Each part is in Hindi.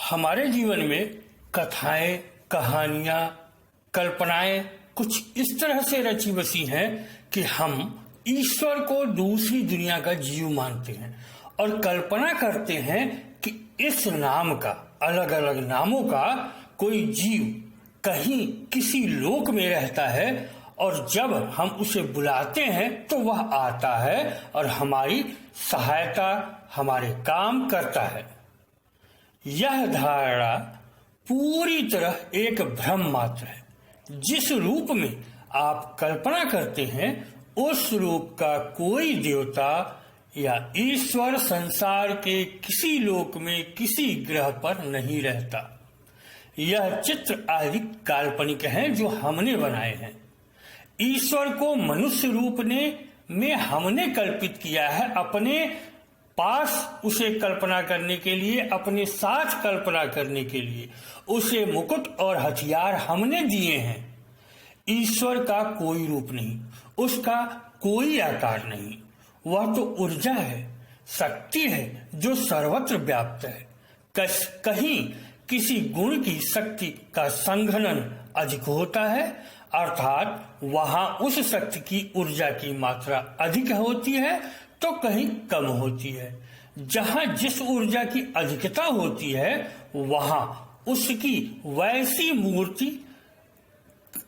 हमारे जीवन में कथाएं, कहानियां, कल्पनाएं कुछ इस तरह से रची बसी हैं कि हम ईश्वर को दूसरी दुनिया का जीव मानते हैं और कल्पना करते हैं कि इस नाम का, अलग अलग नामों का कोई जीव कहीं किसी लोक में रहता है और जब हम उसे बुलाते हैं तो वह आता है और हमारी सहायता, हमारे काम करता है। यह धारणा पूरी तरह एक भ्रम मात्र है। जिस रूप में आप कल्पना करते हैं उस रूप का कोई देवता या ईश्वर संसार के किसी लोक में किसी ग्रह पर नहीं रहता। यह चित्र आदि काल्पनिक हैं जो हमने बनाए हैं। ईश्वर को मनुष्य रूप में हमने कल्पित किया है, अपने पास उसे कल्पना करने के लिए, अपने साथ कल्पना करने के लिए उसे मुकुट और हथियार हमने दिए हैं। ईश्वर का कोई रूप नहीं, उसका कोई आकार नहीं। वह तो ऊर्जा है, शक्ति है जो सर्वत्र व्याप्त है। कहीं किसी गुण की शक्ति का संघनन अधिक होता है, अर्थात वहां उस शक्ति की ऊर्जा की मात्रा अधिक होती है तो कहीं कम होती है। जहां जिस ऊर्जा की अधिकता होती है वहां उसकी वैसी मूर्ति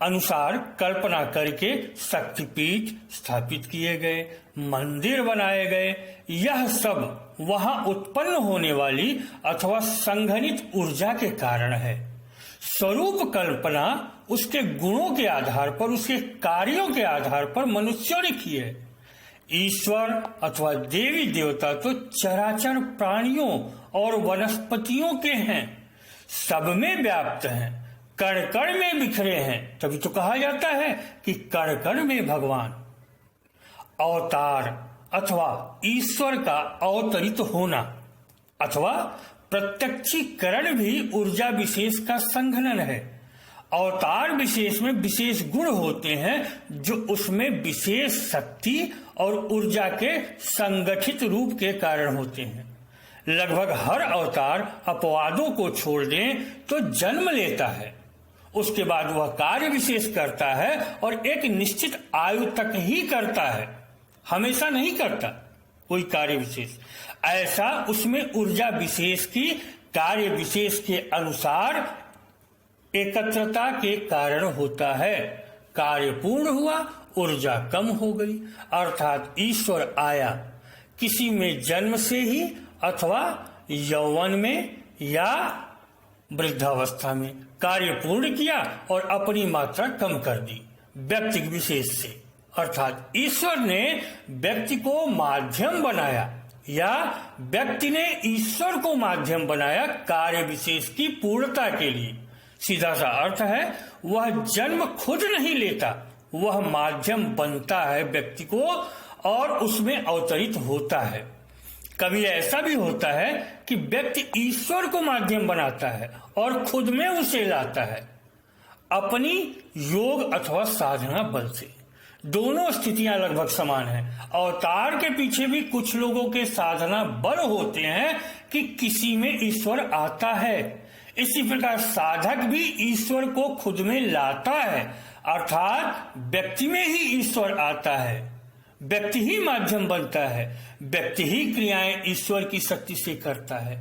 अनुसार कल्पना करके शक्तिपीठ स्थापित किए गए, मंदिर बनाए गए। यह सब वहां उत्पन्न होने वाली अथवा संघनित ऊर्जा के कारण है। स्वरूप कल्पना उसके गुणों के आधार पर, उसके कार्यों के आधार पर मनुष्यों ने की है। ईश्वर अथवा देवी देवता तो चराचर प्राणियों और वनस्पतियों के हैं, सब में व्याप्त हैं, कण कण में बिखरे हैं। तभी तो कहा जाता है कि कण कण में भगवान। अवतार अथवा ईश्वर का अवतरित होना अथवा प्रत्यक्षीकरण भी ऊर्जा विशेष का संघनन है। अवतार विशेष में विशेष गुण होते हैं जो उसमें विशेष शक्ति और ऊर्जा के संगठित रूप के कारण होते हैं। लगभग हर अवतार अपवादों को छोड़ दें तो जन्म लेता है, उसके बाद वह कार्य विशेष करता है और एक निश्चित आयु तक ही करता है, हमेशा नहीं करता कोई कार्य विशेष। ऐसा उसमें ऊर्जा विशेष की कार्य विशेष के अनुसार एकत्रता के कारण होता है। कार्य पूर्ण हुआ, ऊर्जा कम हो गई, अर्थात ईश्वर आया किसी में जन्म से ही अथवा यौवन में या वृद्धावस्था में, कार्य पूर्ण किया और अपनी मात्रा कम कर दी व्यक्ति विशेष से। अर्थात ईश्वर ने व्यक्ति को माध्यम बनाया या व्यक्ति ने ईश्वर को माध्यम बनाया कार्य विशेष की पूर्णता के लिए। सीधा सा अर्थ है वह जन्म खुद नहीं लेता, वह माध्यम बनता है व्यक्ति को और उसमें अवतरित होता है। कभी ऐसा भी होता है कि व्यक्ति ईश्वर को माध्यम बनाता है और खुद में उसे लाता है अपनी योग अथवा साधना बल से। दोनों स्थितियां लगभग समान हैं। अवतार के पीछे भी कुछ लोगों के साधना बल होते हैं कि किसी में ईश्वर आता है। इसी प्रकार साधक भी ईश्वर को खुद में लाता है, अर्थात व्यक्ति में ही ईश्वर आता है, व्यक्ति ही माध्यम बनता है, व्यक्ति ही क्रियाएं ईश्वर की शक्ति से करता है।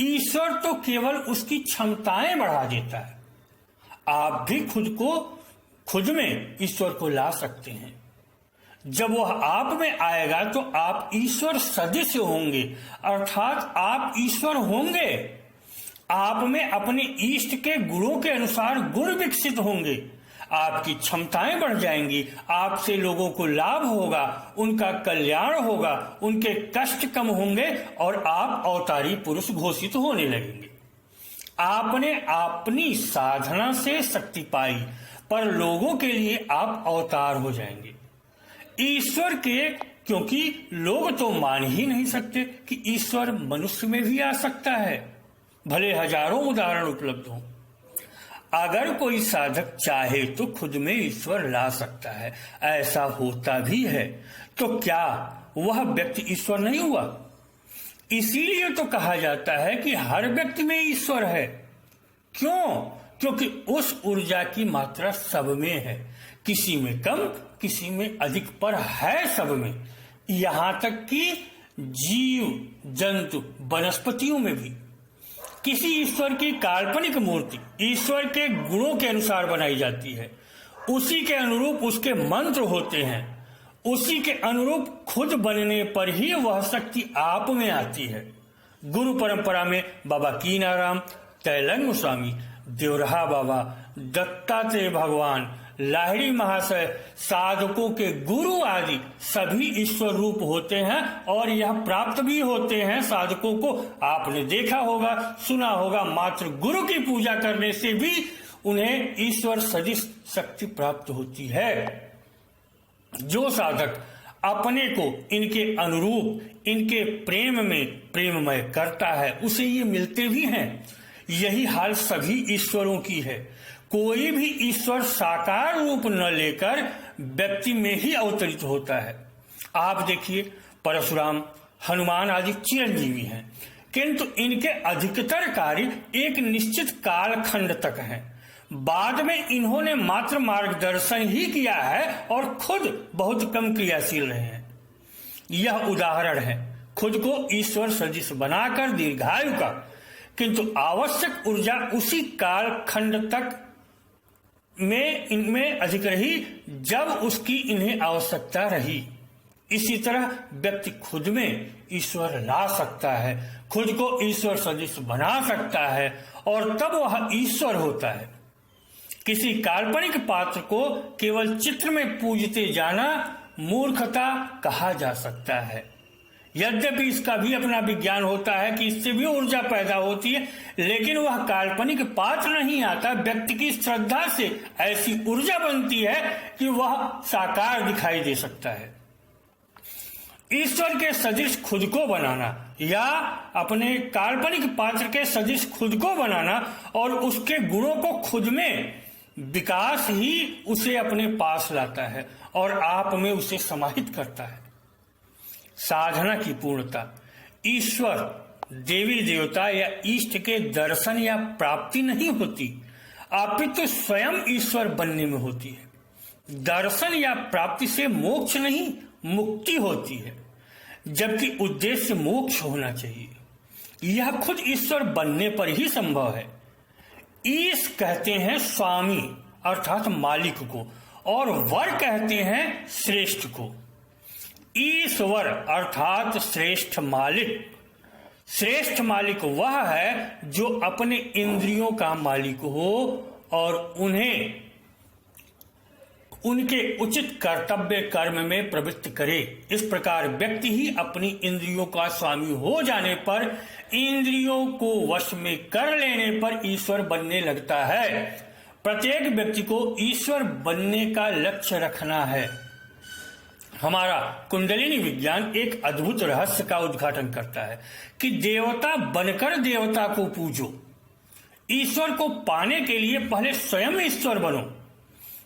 ईश्वर तो केवल उसकी क्षमताएं बढ़ा देता है। आप भी खुद में ईश्वर को ला सकते हैं। जब वह आप में आएगा तो आप ईश्वर सदृश होंगे, अर्थात आप ईश्वर होंगे। आप में अपने इष्ट के गुणों के अनुसार गुण विकसित होंगे, आपकी क्षमताएं बढ़ जाएंगी, आपसे लोगों को लाभ होगा, उनका कल्याण होगा, उनके कष्ट कम होंगे और आप अवतारी पुरुष घोषित होने लगेंगे। आपने अपनी साधना से शक्ति पाई पर लोगों के लिए आप अवतार हो जाएंगे ईश्वर के, क्योंकि लोग तो मान ही नहीं सकते कि ईश्वर मनुष्य में भी आ सकता है, भले हजारों उदाहरण उपलब्ध हों। अगर कोई साधक चाहे तो खुद में ईश्वर ला सकता है, ऐसा होता भी है, तो क्या वह व्यक्ति ईश्वर नहीं हुआ? इसीलिए तो कहा जाता है कि हर व्यक्ति में ईश्वर है। क्यों? क्योंकि उस ऊर्जा की मात्रा सब में है, किसी में कम, किसी में अधिक, पर है सब में। यहां तक कि जीव जंतु वनस्पतियों में भी। किसी ईश्वर की काल्पनिक मूर्ति ईश्वर के गुणों के अनुसार बनाई जाती है, उसी के अनुरूप उसके मंत्र होते हैं, उसी के अनुरूप खुद बनने पर ही वह शक्ति आप में आती है। गुरु परंपरा में बाबा कीनाराम, तैलंग स्वामी, देवरहा बाबा, दत्तात्रेय भगवान, लाहिड़ी महाशय, साधकों के गुरु आदि सभी ईश्वर रूप होते हैं और यह प्राप्त भी होते हैं साधकों को। आपने देखा होगा, सुना होगा, मात्र गुरु की पूजा करने से भी उन्हें ईश्वर सदृश शक्ति प्राप्त होती है। जो साधक अपने को इनके अनुरूप, इनके प्रेम में प्रेममय करता है, उसे ये मिलते भी हैं। यही हाल सभी ईश्वरों की है। कोई भी ईश्वर साकार रूप न लेकर व्यक्ति में ही अवतरित होता है। आप देखिए, परशुराम, हनुमान आदि चिरंजीवी हैं, किंतु इनके अधिकतर कार्य एक निश्चित कालखंड तक हैं। बाद में इन्होंने मात्र मार्गदर्शन ही किया है और खुद बहुत कम क्रियाशील रहे हैं। यह उदाहरण है खुद को ईश्वर सदृश बनाकर दीर्घायु का, किंतु आवश्यक ऊर्जा उसी कालखंड तक में इनमें अधिक रही जब उसकी इन्हें आवश्यकता रही। इसी तरह व्यक्ति खुद में ईश्वर ला सकता है, खुद को ईश्वर सदृश बना सकता है और तब वह ईश्वर होता है। किसी काल्पनिक पात्र को केवल चित्र में पूजते जाना मूर्खता कहा जा सकता है। यद्यपि इसका भी अपना विज्ञान होता है कि इससे भी ऊर्जा पैदा होती है, लेकिन वह काल्पनिक पात्र नहीं आता। व्यक्ति की श्रद्धा से ऐसी ऊर्जा बनती है कि वह साकार दिखाई दे सकता है। ईश्वर के सदृश खुद को बनाना या अपने काल्पनिक पात्र के सदृश खुद को बनाना और उसके गुणों को खुद में विकास ही उसे अपने पास लाता है और आप में उसे समाहित करता है। साधना की पूर्णता ईश्वर, देवी देवता या इष्ट के दर्शन या प्राप्ति नहीं होती, अपितु स्वयं ईश्वर बनने में होती है। दर्शन या प्राप्ति से मोक्ष नहीं, मुक्ति होती है, जबकि उद्देश्य मोक्ष होना चाहिए। यह खुद ईश्वर बनने पर ही संभव है। ईश कहते हैं स्वामी अर्थात मालिक को, और वर कहते हैं श्रेष्ठ को। ईश्वर अर्थात श्रेष्ठ मालिक। श्रेष्ठ मालिक वह है जो अपने इंद्रियों का मालिक हो और उन्हें उनके उचित कर्तव्य कर्म में प्रवृत्त करे। इस प्रकार व्यक्ति ही अपनी इंद्रियों का स्वामी हो जाने पर, इंद्रियों को वश में कर लेने पर ईश्वर बनने लगता है। प्रत्येक व्यक्ति को ईश्वर बनने का लक्ष्य रखना है। हमारा कुंडलिनी विज्ञान एक अद्भुत रहस्य का उद्घाटन करता है कि देवता बनकर देवता को पूजो। ईश्वर को पाने के लिए पहले स्वयं ईश्वर बनो।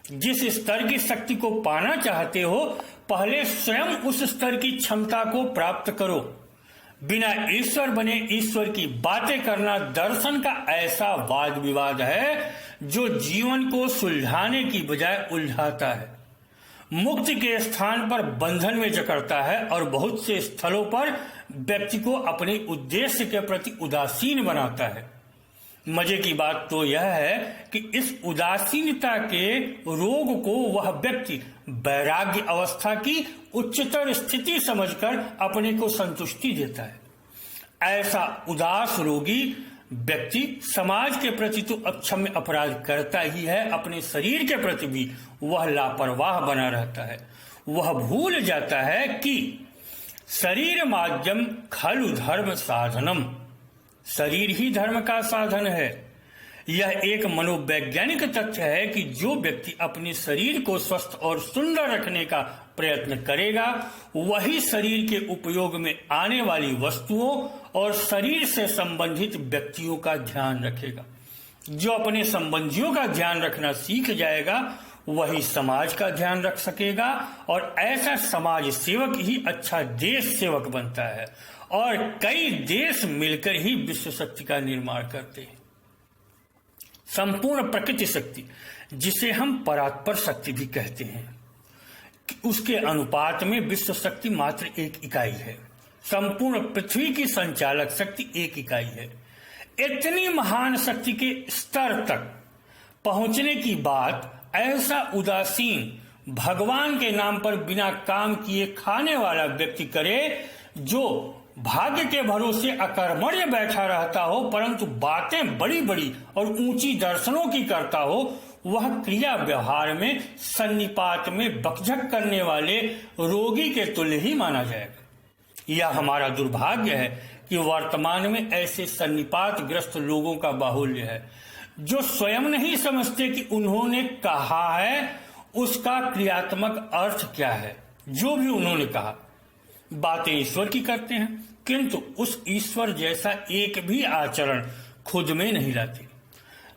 जिस स्तर की शक्ति को पाना चाहते हो, पहले स्वयं उस स्तर की क्षमता को प्राप्त करो। बिना ईश्वर बने ईश्वर की बातें करना दर्शन का ऐसा वाद विवाद है जो जीवन को सुलझाने की बजाय उलझाता है, मुक्ति के स्थान पर बंधन में जकड़ता है और बहुत से स्थलों पर व्यक्ति को अपने उद्देश्य के प्रति उदासीन बनाता है। मजे की बात तो यह है कि इस उदासीनता के रोग को वह व्यक्ति वैराग्य अवस्था की उच्चतर स्थिति समझकर अपने को संतुष्टि देता है। ऐसा उदास रोगी व्यक्ति समाज के प्रति तो अक्षम्य अपराध करता ही है, अपने शरीर के प्रति भी वह लापरवाह बना रहता है। वह भूल जाता है कि शरीर माध्यम खलु धर्म साधनम, शरीर ही धर्म का साधन है। यह एक मनोवैज्ञानिक तथ्य है कि जो व्यक्ति अपने शरीर को स्वस्थ और सुंदर रखने का प्रयत्न करेगा, वही शरीर के उपयोग में आने वाली वस्तुओं और शरीर से संबंधित व्यक्तियों का ध्यान रखेगा। जो अपने संबंधियों का ध्यान रखना सीख जाएगा, वही समाज का ध्यान रख सकेगा और ऐसा समाज सेवक ही अच्छा देश सेवक बनता है और कई देश मिलकर ही विश्व शक्ति का निर्माण करते हैं। संपूर्ण प्रकृति शक्ति, जिसे हम परात्पर शक्ति भी कहते हैं, उसके अनुपात में विश्व शक्ति मात्र एक इकाई है। संपूर्ण पृथ्वी की संचालक शक्ति एक इकाई है। इतनी महान शक्ति के स्तर तक पहुंचने की बात ऐसा उदासीन भगवान के नाम पर बिना काम किए खाने वाला व्यक्ति करे, जो भाग्य के भरोसे अकर्मण्य बैठा रहता हो परंतु बातें बड़ी बड़ी और ऊंची दर्शनों की करता हो, वह क्रिया व्यवहार में सन्निपात में बकझक करने वाले रोगी के तुल्य ही माना जाएगा। यह हमारा दुर्भाग्य है कि वर्तमान में ऐसे सन्निपात ग्रस्त लोगों का बाहुल्य है, जो स्वयं नहीं समझते कि उन्होंने कहा है उसका क्रियात्मक अर्थ क्या है। जो भी उन्होंने कहा बातें ईश्वर की करते हैं, किंतु उस ईश्वर जैसा एक भी आचरण खुद में नहीं लाते।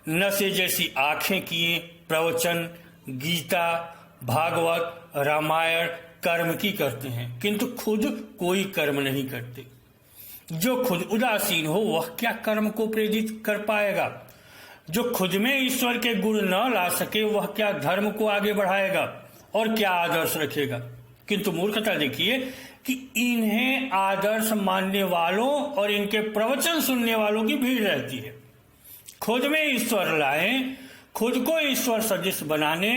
नशे जैसी आंखें किए प्रवचन, गीता, भागवत, रामायण कर्म की करते हैं, किंतु खुद कोई कर्म नहीं करते। जो खुद उदासीन हो वह क्या कर्म को प्रेरित कर पाएगा? जो खुद में ईश्वर के गुण न ला सके वह क्या धर्म को आगे बढ़ाएगा और क्या आदर्श रखेगा? किंतु मूर्खता देखिए कि इन्हें आदर्श मानने वालों और इनके प्रवचन सुनने वालों की भीड़ रहती है। खुद में ईश्वर लाएं, खुद को ईश्वर सदृश बनाने,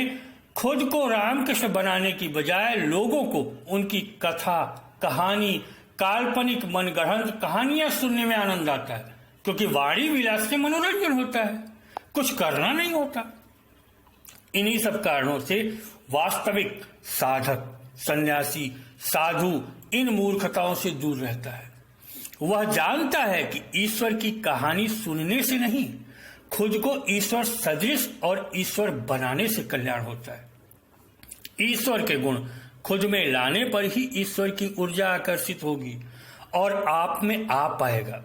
खुद को रामकृष्ण बनाने की बजाय लोगों को उनकी कथा, कहानी, काल्पनिक मनगढ़ंत कहानियां सुनने में आनंद आता है, क्योंकि वाणी विलास से मनोरंजन होता है, कुछ करना नहीं होता। इन्हीं सब कारणों से वास्तविक साधक, सन्यासी, साधु इन मूर्खताओं से दूर रहता है। वह जानता है कि ईश्वर की कहानी सुनने से नहीं, खुद को ईश्वर सदृश और ईश्वर बनाने से कल्याण होता है। ईश्वर के गुण खुद में लाने पर ही ईश्वर की ऊर्जा आकर्षित होगी और आप में आ पाएगा।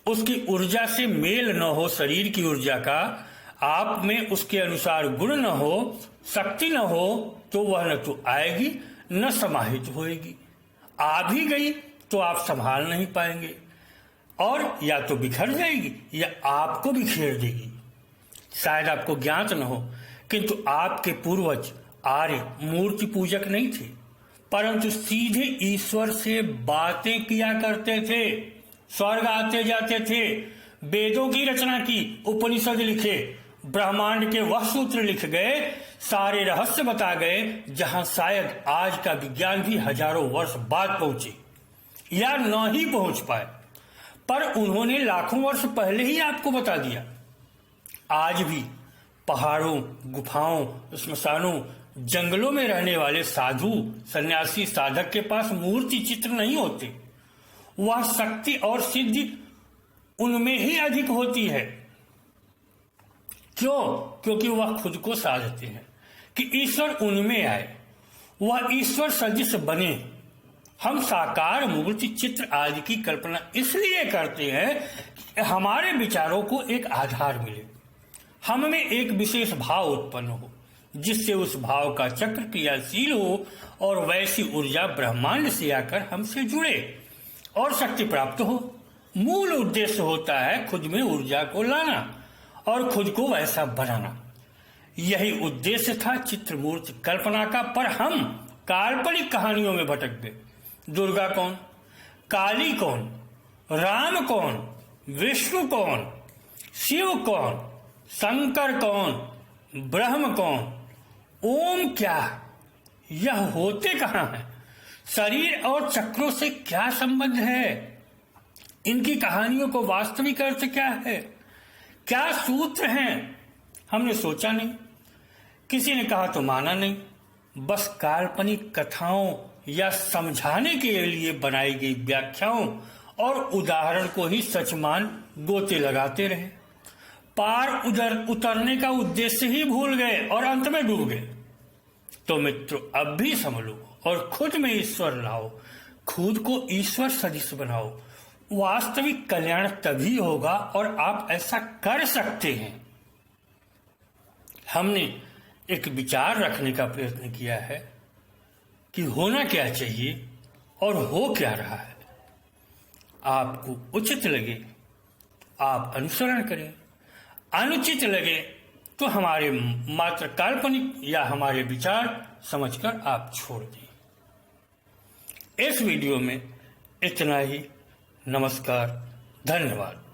उसकी ऊर्जा से मेल न हो शरीर की ऊर्जा का, आप में उसके अनुसार गुण न हो, शक्ति न हो, तो वह न तो आएगी न समाहित होएगी। आ भी गई तो आप संभाल नहीं पाएंगे और या तो बिखर जाएगी या आपको बिखेर देगी। शायद आपको ज्ञात न हो, किंतु आपके पूर्वज आर्य मूर्ति पूजक नहीं थे, परंतु सीधे ईश्वर से बातें किया करते थे। स्वर्ग आते जाते थे, वेदों की रचना की, उपनिषद लिखे, ब्रह्मांड के वह सूत्र लिख गए, सारे रहस्य बता गए, जहां शायद आज का विज्ञान भी हजारों वर्ष बाद पहुंचे या न ही पहुंच पाए, पर उन्होंने लाखों वर्ष पहले ही आपको बता दिया। आज भी पहाड़ों, गुफाओं, श्मशानों, जंगलों में रहने वाले साधु, सन्यासी, साधक के पास मूर्ति चित्र नहीं होते। वह शक्ति और सिद्धि उनमें ही अधिक होती है। क्यों? क्योंकि वह खुद को साधते हैं कि ईश्वर उनमें आए, वह ईश्वर सदृश बने। हम साकार मूर्ति, चित्र आदि की कल्पना इसलिए करते हैं कि हमारे विचारों को एक आधार मिले, हम में एक विशेष भाव उत्पन्न हो, जिससे उस भाव का चक्र क्रियाशील हो और वैसी ऊर्जा ब्रह्मांड से आकर हमसे जुड़े और शक्ति प्राप्त हो। मूल उद्देश्य होता है खुद में ऊर्जा को लाना और खुद को वैसा बनाना। यही उद्देश्य था चित्रमूर्ति कल्पना का, पर हम काल्पनिक कहानियों में भटक गए। दुर्गा कौन, काली कौन, राम कौन, विष्णु कौन, शिव कौन, शंकर कौन, ब्रह्म कौन, ओम क्या, यह होते कहां है? शरीर और चक्रों से क्या संबंध है? इनकी कहानियों को वास्तविक अर्थ क्या है? क्या सूत्र हैं? हमने सोचा नहीं, किसी ने कहा तो माना नहीं, बस काल्पनिक कथाओं या समझाने के लिए बनाई गई व्याख्याओं और उदाहरण को ही सच मान गोते लगाते रहे। पार उतरने का उद्देश्य ही भूल गए और अंत में डूब गए। तो मित्रों, अब भी संभलो और खुद में ईश्वर लाओ, खुद को ईश्वर सदृश बनाओ। वास्तविक कल्याण तभी होगा और आप ऐसा कर सकते हैं। हमने एक विचार रखने का प्रयत्न किया है कि होना क्या चाहिए और हो क्या रहा है। आपको उचित लगे आप अनुसरण करें, अनुचित लगे तो हमारे मात्र काल्पनिक या हमारे विचार समझकर आप छोड़ दें। इस वीडियो में इतना ही। नमस्कार, धन्यवाद।